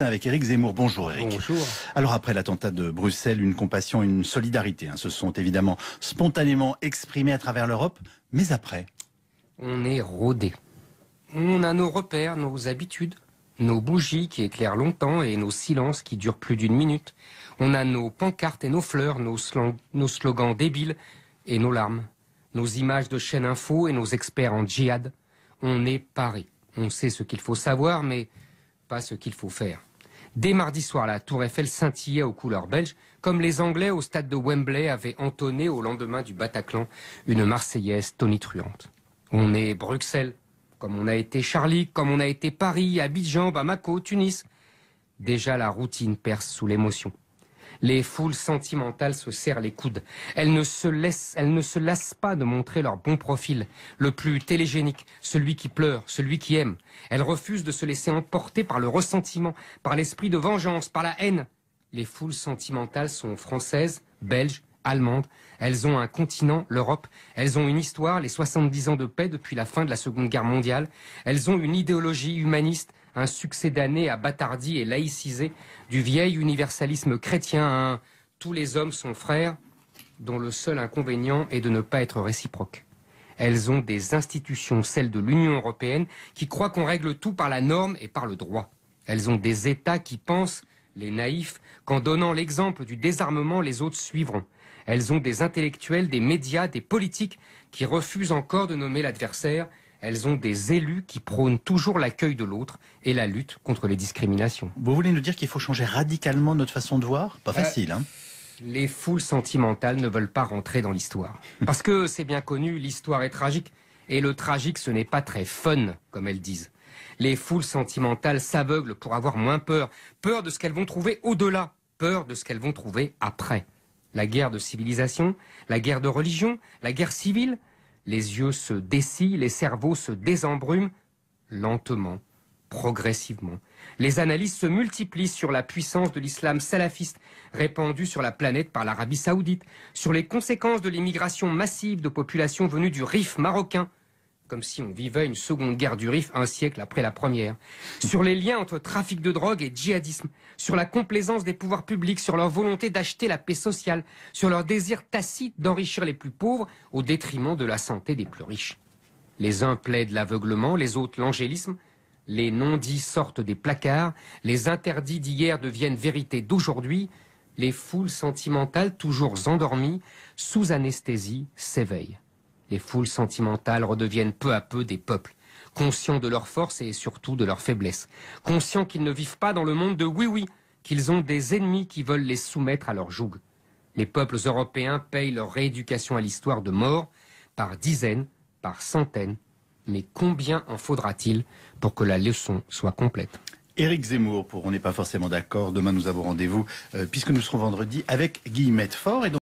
matin avec Éric Zemmour. Bonjour Éric. Bonjour. Alors après l'attentat de Bruxelles, une compassion, une solidarité se sont évidemment spontanément exprimées à travers l'Europe. Mais après, on est rodé. On a nos repères, nos habitudes, nos bougies qui éclairent longtemps et nos silences qui durent plus d'une minute. On a nos pancartes et nos fleurs, nos slogans débiles et nos larmes, nos images de chaîne info et nos experts en djihad. On est paré. On sait ce qu'il faut savoir, mais pas ce qu'il faut faire. Dès mardi soir, la Tour Eiffel scintillait aux couleurs belges, comme les Anglais au stade de Wembley avaient entonné au lendemain du Bataclan une Marseillaise tonitruante. On est Bruxelles, comme on a été Charlie, comme on a été Paris, Abidjan, Bamako, Tunis. Déjà la routine perce sous l'émotion. Les foules sentimentales se serrent les coudes. Elles ne se lassent pas de montrer leur bon profil, le plus télégénique, celui qui pleure, celui qui aime. Elles refusent de se laisser emporter par le ressentiment, par l'esprit de vengeance, par la haine. Les foules sentimentales sont françaises, belges, allemandes. Elles ont un continent, l'Europe. Elles ont une histoire, les 70 ans de paix depuis la fin de la Seconde Guerre mondiale. Elles ont une idéologie humaniste, un succès d'années à batardi et laïcisé, du vieil universalisme chrétien à un « tous les hommes sont frères », dont le seul inconvénient est de ne pas être réciproque. Elles ont des institutions, celles de l'Union européenne, qui croient qu'on règle tout par la norme et par le droit. Elles ont des États qui pensent, les naïfs, qu'en donnant l'exemple du désarmement, les autres suivront. Elles ont des intellectuels, des médias, des politiques qui refusent encore de nommer l'adversaire. Elles ont des élus qui prônent toujours l'accueil de l'autre et la lutte contre les discriminations. vous voulez nous dire qu'il faut changer radicalement notre façon de voir? Pas facile, hein? Les foules sentimentales ne veulent pas rentrer dans l'histoire. Parce que c'est bien connu, l'histoire est tragique. Et le tragique, ce n'est pas très fun, comme elles disent. Les foules sentimentales s'aveuglent pour avoir moins peur. Peur de ce qu'elles vont trouver au-delà. Peur de ce qu'elles vont trouver après. La guerre de civilisation, la guerre de religion, la guerre civile. Les yeux se dessillent, les cerveaux se désembrument, lentement, progressivement. Les analyses se multiplient sur la puissance de l'islam salafiste répandu sur la planète par l'Arabie Saoudite, sur les conséquences de l'immigration massive de populations venues du Rif marocain, comme si on vivait une seconde guerre du Rif un siècle après la première, sur les liens entre trafic de drogue et djihadisme, sur la complaisance des pouvoirs publics, sur leur volonté d'acheter la paix sociale, sur leur désir tacite d'enrichir les plus pauvres au détriment de la santé des plus riches. Les uns plaident l'aveuglement, les autres l'angélisme, les non-dits sortent des placards, les interdits d'hier deviennent vérité d'aujourd'hui, les foules sentimentales, toujours endormies, sous anesthésie, s'éveillent. Les foules sentimentales redeviennent peu à peu des peuples, conscients de leur force et surtout de leur faiblesse, conscients qu'ils ne vivent pas dans le monde de oui-oui, qu'ils ont des ennemis qui veulent les soumettre à leur joug. Les peuples européens payent leur rééducation à l'histoire de morts par dizaines, par centaines, mais combien en faudra-t-il pour que la leçon soit complète? Éric Zemmour, pour On n'est pas forcément d'accord, demain nous avons rendez-vous, puisque nous serons vendredi, avec Guillemette Faure. Et donc